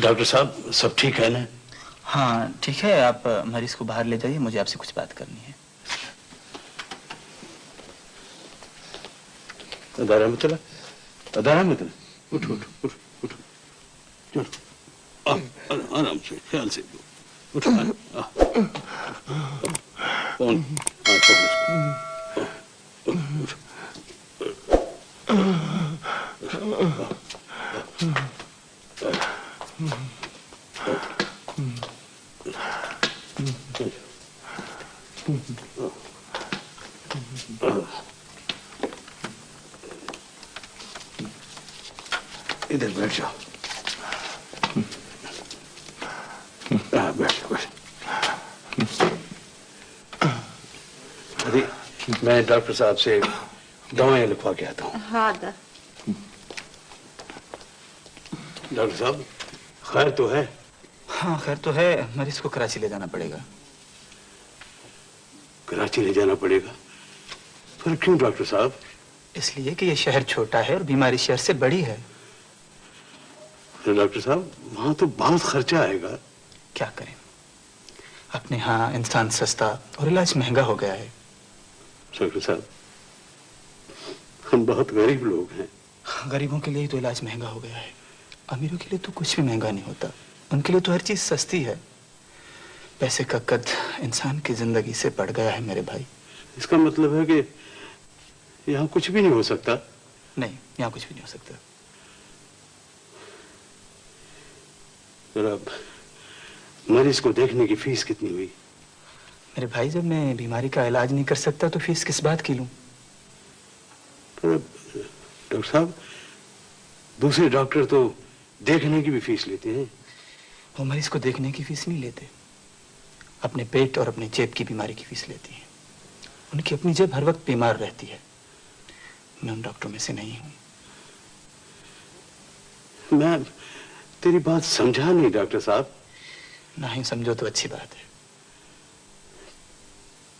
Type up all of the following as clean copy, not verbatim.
Doctor साहब सब ठीक है ना? हाँ ठीक है, आप मरीज को बाहर ले जाइए, मुझे आपसे कुछ बात करनी है। अदारा मतलब उठो उठो उठो उठो, चलो आराम से, ख्याल से उठो। कौन? इधर बैठ जाओ। बैठ। अरे मैं डॉक्टर साहब से दवाएं लिखवा के आता हूँ। हाँ डॉक्टर साहब खैर तो है? हाँ खैर तो है, मरीज को कराची ले जाना पड़ेगा। कराची ले जाना पड़ेगा? फिर क्यों डॉक्टर साहब? इसलिए कि ये शहर छोटा है और बीमारी शहर से बड़ी है। डॉक्टर साहब वहां तो बहुत खर्चा आएगा। क्या करें, अपने यहाँ इंसान सस्ता और इलाज महंगा हो गया है। डॉक्टर साहब हम बहुत गरीब लोग हैं। गरीबों के लिए तो इलाज महंगा हो गया है, अमीरों के लिए तो कुछ भी महंगा नहीं होता। उनके लिए तो हर चीज सस्ती है। पैसे का कद इंसान की जिंदगी से बढ़ गया है मेरे भाई। इसका मतलब है कि यहाँ कुछ भी नहीं हो सकता? नहीं, यहाँ कुछ भी नहीं हो सकता। जनाब मरीज को देखने की फीस कितनी हुई? मेरे भाई जब मैं बीमारी का इलाज नहीं कर सकता तो फीस किस बात की लूं? डॉक्टर साहब दूसरे डॉक्टर तो देखने की भी फीस लेते हैं। वो मरीज को देखने की फीस नहीं लेते, अपने पेट और अपने जेब की बीमारी की फीस लेती हैं। उनकी अपनी जेब हर वक्त बीमार रहती है। मैं उन डॉक्टरों में से नहीं हूं। मैं तेरी बात समझा नहीं डॉक्टर साहब। नहीं समझो तो अच्छी बात है।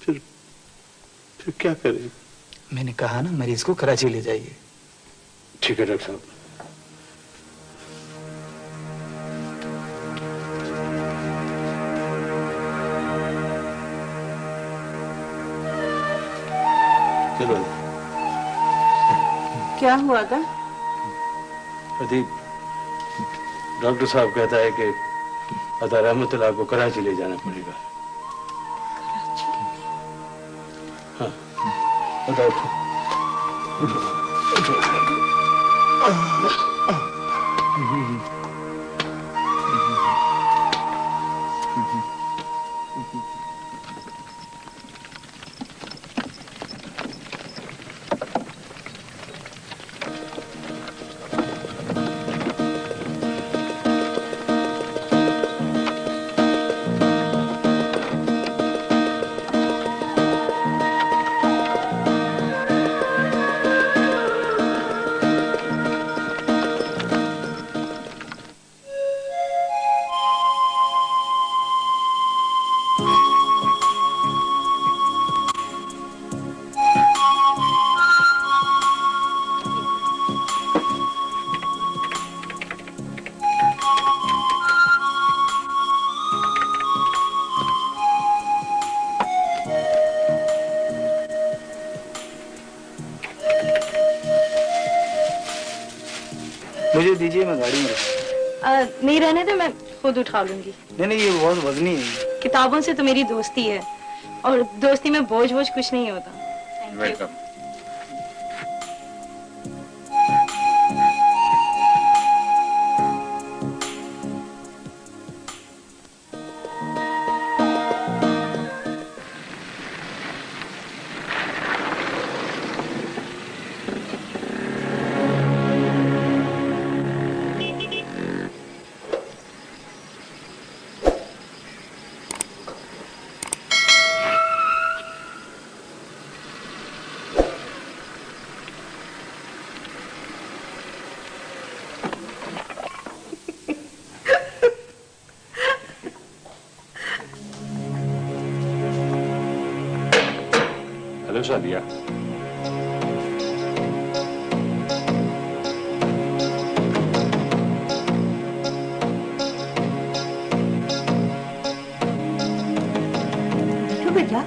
फिर क्या करें? मैंने कहा ना, मरीज को कराची ले जाइए। ठीक है डॉक्टर साहब। चलो। क्या हुआ गा? प्रदीप डॉक्टर साहब कहता है कि अता रहमतुल्लाह को कराची ले जाना पड़ेगा। हाँ बताओ। मुझे दीजिए, मैं गाड़ी में रहूंगा। नहीं रहने दे, मैं खुद उठा लूंगी। नहीं, ये बहुत वजनी है। किताबों से तो मेरी दोस्ती है और दोस्ती में बोझ कुछ नहीं होता। वेलकम। हेलो सादिया। क्या?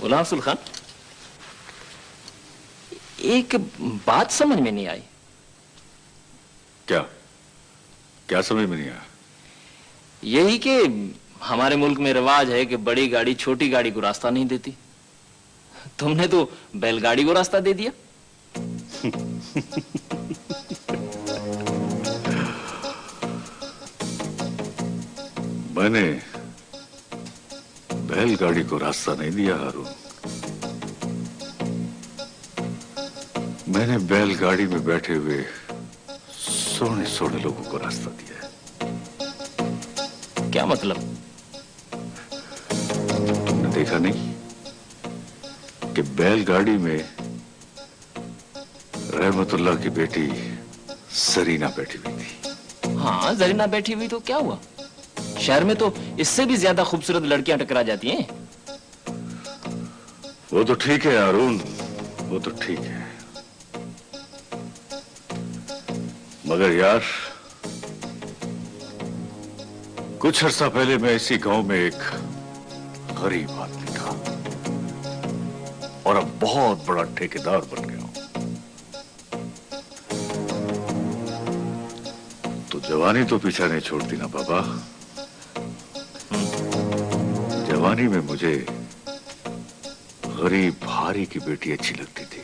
गुलाम सुल्तान, एक बात समझ में नहीं आई। क्या क्या समझ में नहीं आया? यही कि हमारे मुल्क में रिवाज है कि बड़ी गाड़ी छोटी गाड़ी को रास्ता नहीं देती। तुमने तो बैलगाड़ी को रास्ता दे दिया। मैंने बैलगाड़ी को रास्ता नहीं दिया हारून। मैंने बैलगाड़ी में बैठे हुए सोने सोने लोगों को रास्ता दिया है। क्या मतलब? तुमने देखा नहीं कि बैलगाड़ी में रहमतुल्लाह की बेटी जरीना बैठी हुई थी? हाँ, जरीना बैठी हुई तो क्या हुआ? शहर में तो इससे भी ज्यादा खूबसूरत लड़कियां टकरा जाती हैं। वो तो ठीक है हारून, वो तो ठीक है, मगर यार कुछ अर्सा पहले मैं इसी गांव में एक गरीब आदमी था और अब बहुत बड़ा ठेकेदार बन गया हूं। तो जवानी तो पीछा नहीं छोड़ती ना बाबा। जवानी में मुझे गरीब भारी की बेटी अच्छी लगती थी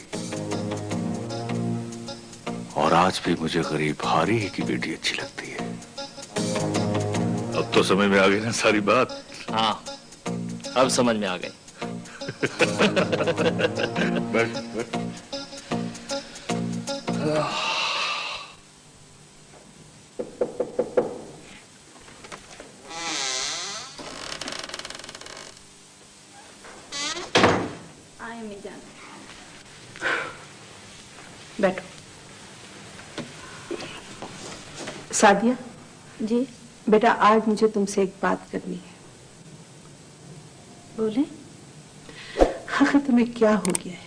और आज भी मुझे गरीब भारी की बेटी अच्छी लगती है। अब तो समझ में आ गई ना सारी बात? हाँ, अब समझ में आ गई। बैठ, बैठ। बैठो। सादिया जी बेटा, आज मुझे तुमसे एक बात करनी है। बोले। आखिर तुम्हें क्या हो गया है?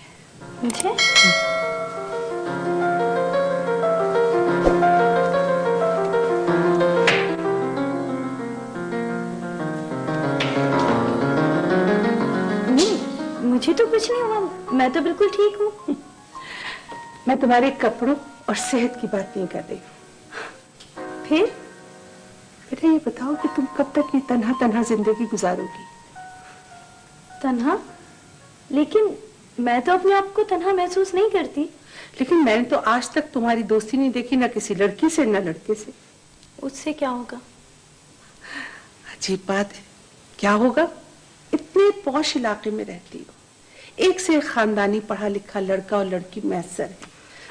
मुझे? नहीं, मुझे तो कुछ नहीं हुआ, मैं तो बिल्कुल ठीक हूँ। मैं तुम्हारे कपड़ों और सेहत की बात नहीं कर रही हूँ। फिर? बेटा ये बताओ कि तुम कब तक ये तन्हा तन्हा जिंदगी गुजारोगी? तन्हा? लेकिन मैं तो अपने आप को तन्हा महसूस नहीं करती। लेकिन मैंने तो आज तक तुम्हारी दोस्ती नहीं देखी, ना किसी लड़की से ना लड़के से। उससे क्या होगा? अजीब बात है, क्या होगा? इतने पौश इलाके में रहती हो, एक से एक खानदानी पढ़ा लिखा लड़का और लड़की मैसर है।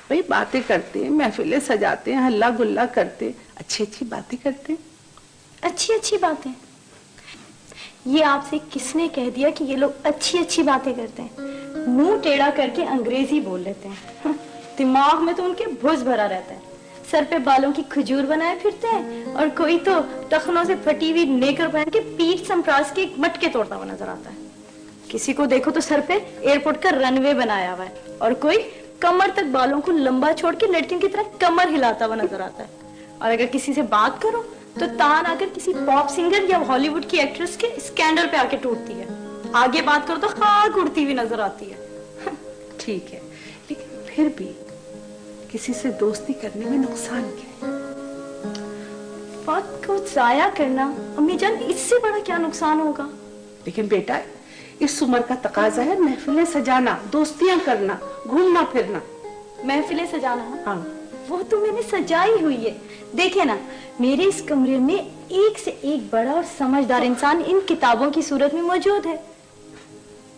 भाई बातें करते हैं, महफिलें सजाते हैं, हल्ला गुल्ला करते हैं, अच्छी अच्छी बातें करते हैं। अच्छी अच्छी बातें? ये आपसे किसने कह दिया कि ये लोग अच्छी अच्छी बातें करते हैं? मुंह टेढ़ा करके अंग्रेजी बोल लेते हैं। दिमाग में तो उनके भुस भरा रहता है, सर पे बालों की खजूर बनाए फिरते हैं, और कोई तो टखनों से फटी हुई नेकर पहन के पीठ संप्रास के मटके तोड़ता हुआ नजर आता है। किसी को देखो तो सर पे एयरपोर्ट का रनवे बनाया हुआ है, और कोई कमर तक बालों को लंबा छोड़ के लड़कियों की तरह कमर हिलाता हुआ नजर आता है। और अगर किसी से बात करो तो तान आकर किसी पॉप सिंगर या हॉलीवुड की एक्ट्रेस के स्कैंडल पे आके टूटती है। आगे बात करो तो खाक उड़ती हुई नजर आती है। ठीक है, लेकिन फिर भी किसी से दोस्ती करने में नुकसान क्या है? वक्त को जाया करना अम्मी जान, इससे बड़ा क्या नुकसान होगा? लेकिन बेटा, इस उम्र का तकाजा है महफिलें सजाना, दोस्तियां करना, घूमना फिरना। महफिलें सजाना? हाँ, वो तो मैंने सजाई हुई है। देखे ना, मेरे इस कमरे में एक से एक बड़ा और समझदार इंसान इन किताबों की सूरत में मौजूद है।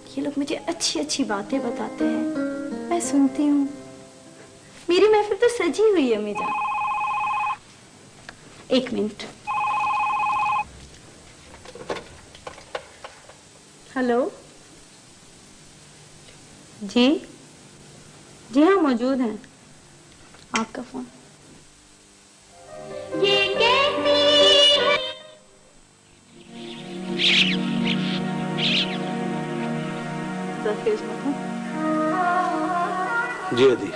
ये लोग मुझे अच्छी अच्छी बातें बताते हैं, मैं सुनती हूँ। मेरी महफिल तो सजी हुई है अम्मी जान। एक मिनट। हेलो जी, जी हाँ मौजूद हैं। आपका फोन। ये कैसी है? जी अदी,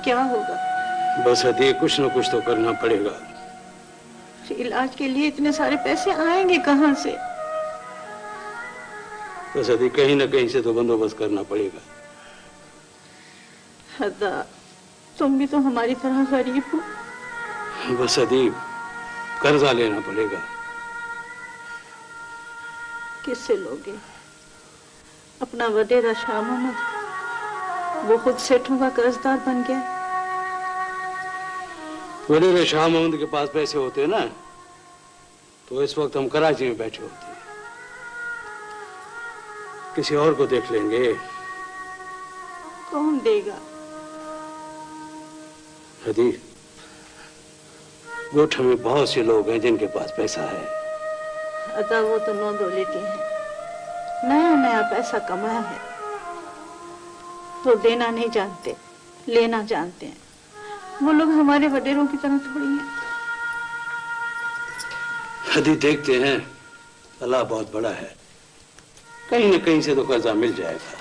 क्या होगा? बस अदी कुछ न कुछ तो करना पड़ेगा। इलाज के लिए इतने सारे पैसे आएंगे कहाँ से? बस अदी कहीं न कहीं से तो बंदोबस्त करना पड़ेगा। हदा, तुम भी तो हमारी तरह गरीब हो। बस अदी कर्जा लेना पड़ेगा। किससे लोगे? अपना वडेरा शाह मोहम्मद, वो खुद सेठों का कर्जदार बन गया। वडेरा शाह मोहम्मद के पास पैसे होते ना तो इस वक्त हम कराची में बैठे होते। किसी और को देख लेंगे। कौन देगा? हदी, गोठ में बहुत से लोग हैं जिनके पास पैसा है। अदा वो तो नौ दौलती है, नया नया पैसा कमाया है, तो देना नहीं जानते, लेना जानते हैं। वो लोग हमारे वडेरों की तरह थोड़ी हैं। हदी देखते हैं, अल्लाह बहुत बड़ा है, कहीं न कहीं से तो कर्जा मिल जाएगा।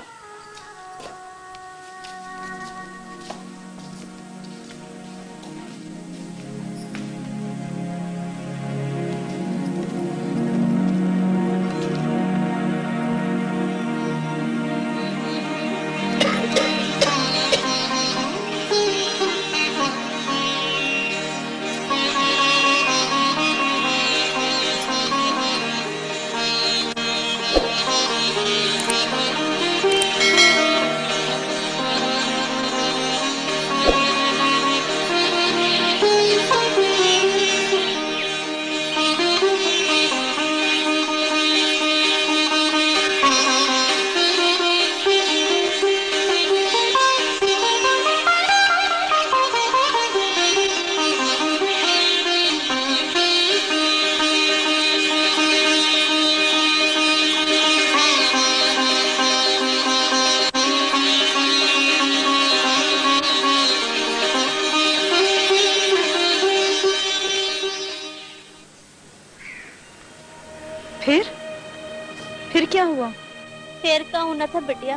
फिर क्या हुआ? फिर का होना था बिटिया,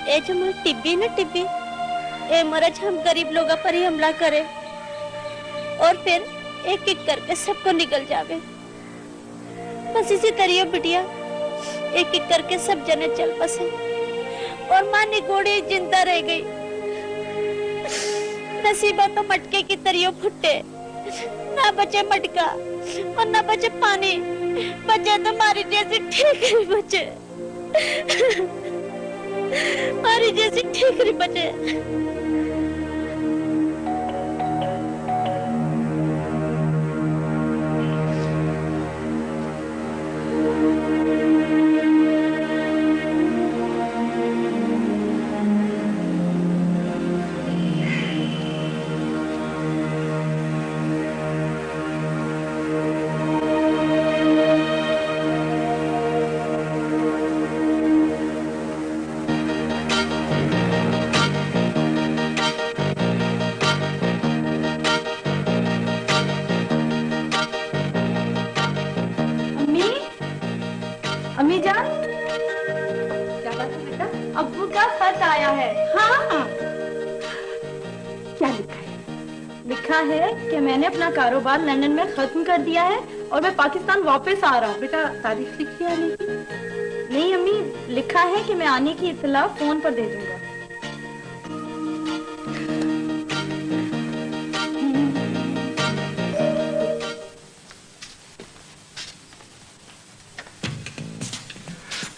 ए जो मुझे टिब्बी न टिब्बी, ए मरज हम गरीब लोगों पर ही हमला करे और फिर एक एक करके सबको निकल जावे। बस इसी तरियो बिटिया, एक एक करके सब जने चल बसे और माँ निगोड़ी जिंदा रह गई। नसीबा तो मटके की तरियो फुटे, ना बचे मटका और ना बचे पानी, बचे तो मारी जैसी ठीकरी बचे। मारी जैसी ठीकरी बचे। है कि मैंने अपना कारोबार लंदन में खत्म कर दिया है और मैं पाकिस्तान वापस आ रहा हूँ। बेटा तारीख लिखी आने की? नहीं अम्मी, लिखा है कि मैं आने की इत्तला फोन पर दे दूंगा।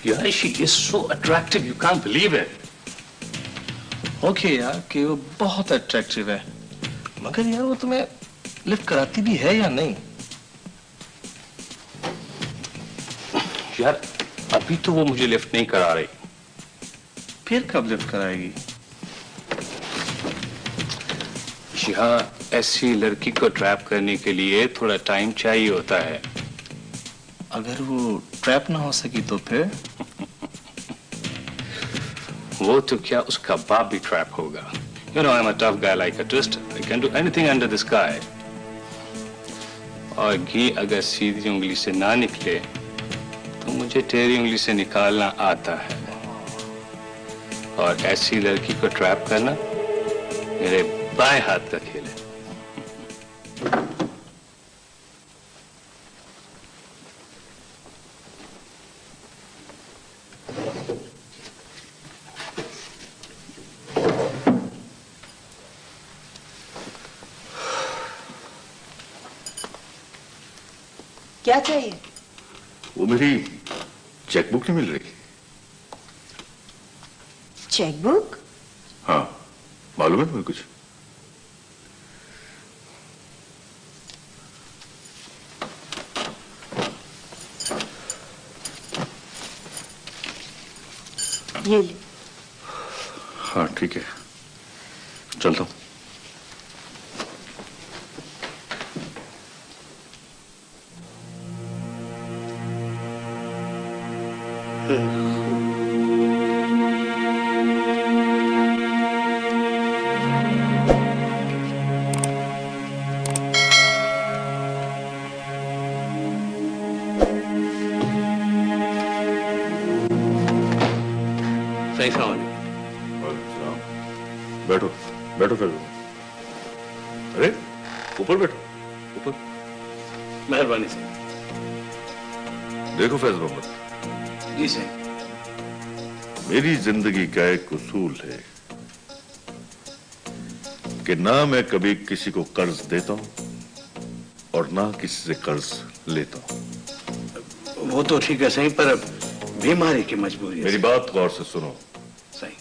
यार, she is so attractive, you can't believe it. Okay यार कि वो बहुत अट्रैक्टिव है, मगर यार वो तुम्हें लिफ्ट कराती भी है या नहीं? यार अभी तो वो मुझे लिफ्ट नहीं करा रही। फिर कब लिफ्ट कराएगी? यहाँ ऐसी लड़की को ट्रैप करने के लिए थोड़ा टाइम चाहिए होता है। अगर वो ट्रैप ना हो सकी तो फिर? वो तो क्या, उसका बाप भी ट्रैप होगा। You know, I'm a tough guy like a twister. I can do anything under the sky. और घी अगर सीधी उंगली से ना निकले तो मुझे टेढ़ी उंगली से निकालना आता है। और ऐसी लड़की को ट्रैप करना मेरे बाएं हाथ का खेल है। क्या चाहिए? वो मेरी चेकबुक नहीं मिल रही। चेकबुक? हाँ, मालूम है तुम्हें कुछ? ये ले। हाँ ठीक है, चलता हूँ। बैठो बैठो फिर। अरे ऊपर बैठो, ऊपर। मेहरबानी सर। देखो फैज मोहम्मद जी सर। मेरी जिंदगी का एक उसूल है कि ना मैं कभी किसी को कर्ज देता हूं और ना किसी से कर्ज लेता हूं। वो तो ठीक है सही, पर बीमारी की मजबूरी है। मेरी बात गौर से सुनो। सही।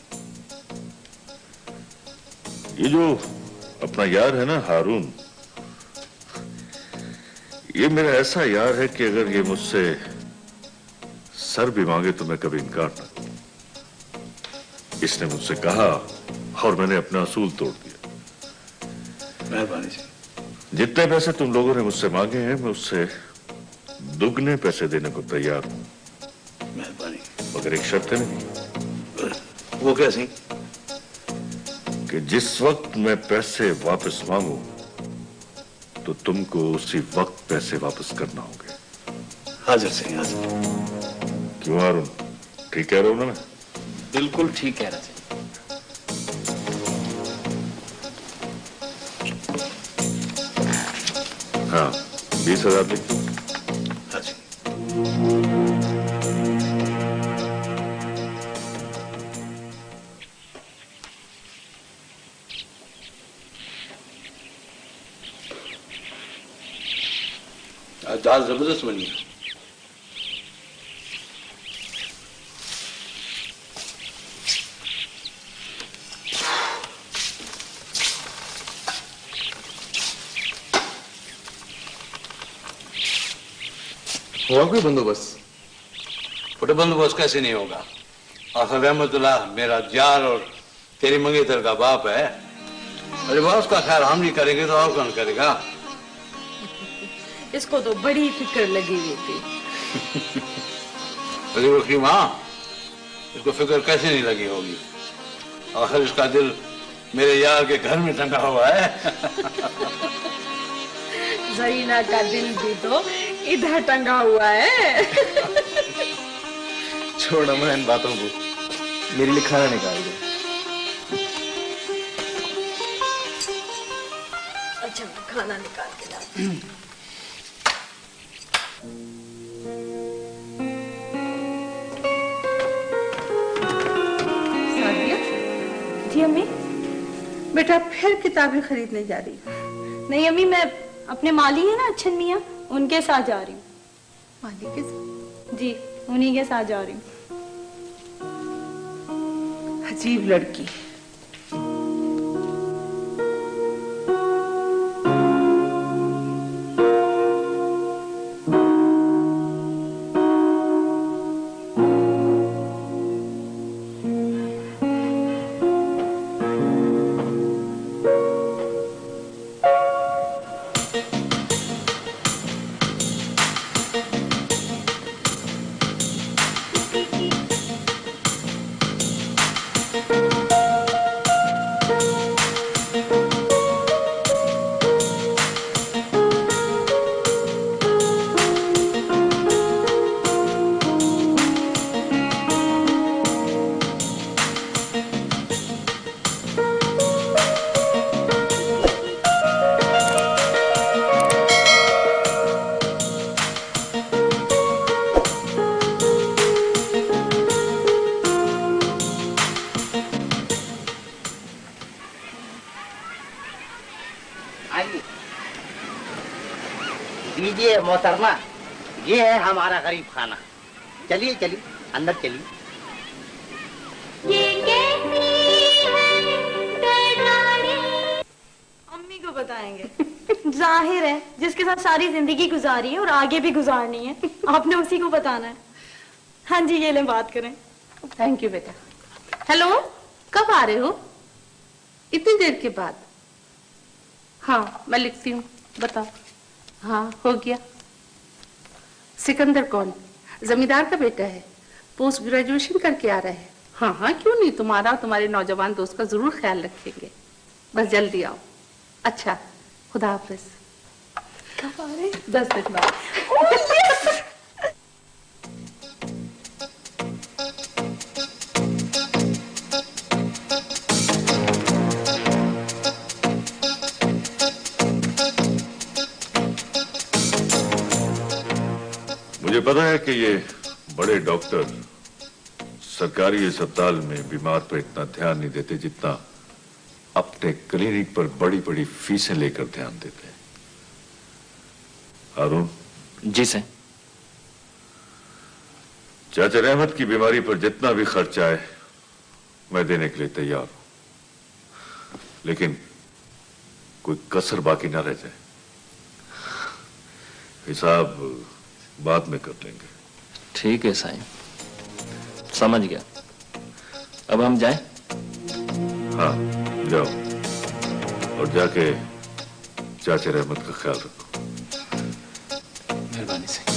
ये जो अपना यार है ना हारून, ये मेरा ऐसा यार है कि अगर ये मुझसे सर भी मांगे तो मैं कभी इनकार ना करूं। इसने मुझसे कहा और मैंने अपना असूल तोड़ दिया। मेहरबानी से। जितने पैसे तुम लोगों ने मुझसे मांगे हैं मैं उससे दुगने पैसे देने को तैयार हूं। मेहरबानी। मगर एक शर्त है नहीं। वो कैसी? कि जिस वक्त मैं पैसे वापस मांगू तो तुमको उसी वक्त पैसे वापस करना होंगे। हाजिर सही, हाजिर। क्यों हारून, ठीक कह रहा हूं ना मैं? बिल्कुल ठीक कह रहे थे। हाँ, 20,000 लिख दो। हाजिर। दाल जबरदस्त बनी है। हुआ कोई बंदोबस्त? छोटे बंदोबस्त कैसे नहीं होगा? आखिर रहमतुल्लाह मेरा यार और तेरी मंगेतर का बाप है। अरे वाह, उसका ख्याल हम नहीं करेंगे तो और कौन करेगा? इसको तो बड़ी फिक्र लगी हुई थी। अरे उसकी माँ, इसको फिक्र कैसे नहीं लगी होगी? आखिर इसका दिल मेरे यार के घर में टंगा हुआ है। जरीना का दिल भी तो इधर टंगा हुआ है। छोड़ो मैं इन बातों को, मेरे लिए खाना निकाल दो। चलो खाना निकाल के लाती हूँ। जी अम्मी। बेटा फिर किताबें खरीदने जा रही हो? नहीं अम्मी, मैं अपने माली है ना अच्छन मियाँ, उनके साथ जा रही हूँ। माली के साथ? जी उन्हीं के साथ जा रही हूँ। अजीब लड़की। दीजिए मोहतरमा, ये है हमारा गरीब खाना। चलिए चलिए अंदर चलिए। अम्मी को बताएंगे। जाहिर है, जिसके साथ सारी जिंदगी गुजारी है और आगे भी गुजारनी है, आपने उसी को बताना है। हाँ जी, ये ले बात करें। थैंक यू बेटा। हेलो, कब आ रहे हो? इतनी देर के बाद? हाँ मैं लिखती हूँ, बताओ। हाँ हो गया। सिकंदर कौन? जमींदार का बेटा है, पोस्ट ग्रेजुएशन करके आ रहा है। हाँ हाँ क्यों नहीं, तुम्हारा और तुम्हारे नौजवान दोस्त का जरूर ख्याल रखेंगे। बस जल्दी आओ। अच्छा, खुदा हाफिज। कब आ रहे? 10 मिनट बाद। मुझे पता है कि ये बड़े डॉक्टर सरकारी अस्पताल में बीमार पर इतना ध्यान नहीं देते जितना अपने क्लिनिक पर बड़ी बड़ी फीसें लेकर ध्यान देते हैं। हारून जी सर। चाचा रहमत की बीमारी पर जितना भी खर्च आए मैं देने के लिए तैयार हूं, लेकिन कोई कसर बाकी ना रह जाए। हिसाब बाद में कर लेंगे। ठीक है साईं, समझ गया। अब हम जाएं? हाँ जाओ, और जाके चाचा रहमत का ख्याल रखो। मेहरबानी से।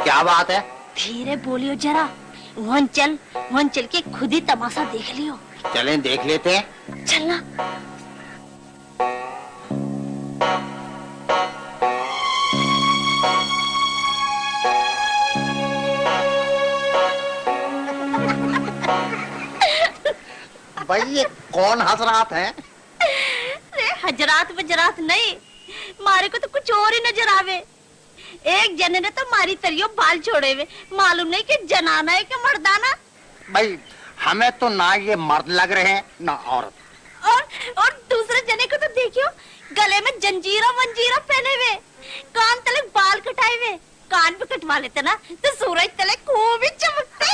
क्या बात है? धीरे बोलियो जरा, वहाँ चल के खुद ही तमाशा देख लियो। चलें देख लेते हैं। चलना। भाई ये कौन हजरात है? हजरात बजरात नहीं, मारे को तो कुछ और ही नजर आवे। एक जने ने तो मारी तरियो बाल छोड़े हुए, मालूम नहीं कि जनाना है कि मर्दाना। भाई हमें तो ना ये मर्द लग रहे हैं ना औरत। और दूसरे जने को तो देखियो, गले में जंजीरा मंजीरा पहने हुए, कान तले बाल कटाए हुए, कान भी कटवा लेते ना तो सूरज तले खूब ही चमकते।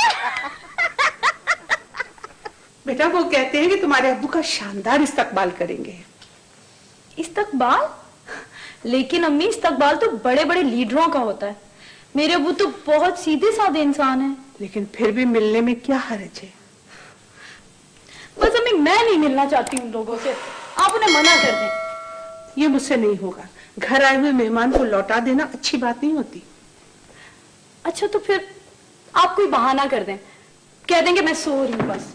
बेटा वो कहते हैं कि तुम्हारे अब्बू का शानदार इस्तकबाल करेंगे। इस्तकबाल? लेकिन अम्मी इस्तकबाल तो बड़े बड़े लीडरों का होता है, मेरे अब्बू तो बहुत सीधे साधे इंसान हैं। लेकिन फिर भी मिलने में क्या हर्ज है? बस अम्मी मैं नहीं मिलना चाहती उन लोगों से, आप उन्हें मना कर दें। ये मुझसे नहीं होगा, घर आए हुए मेहमान को लौटा देना अच्छी बात नहीं होती। अच्छा तो फिर आप कोई बहाना कर दें, कह देंगे मैं सो रही हूँ बस।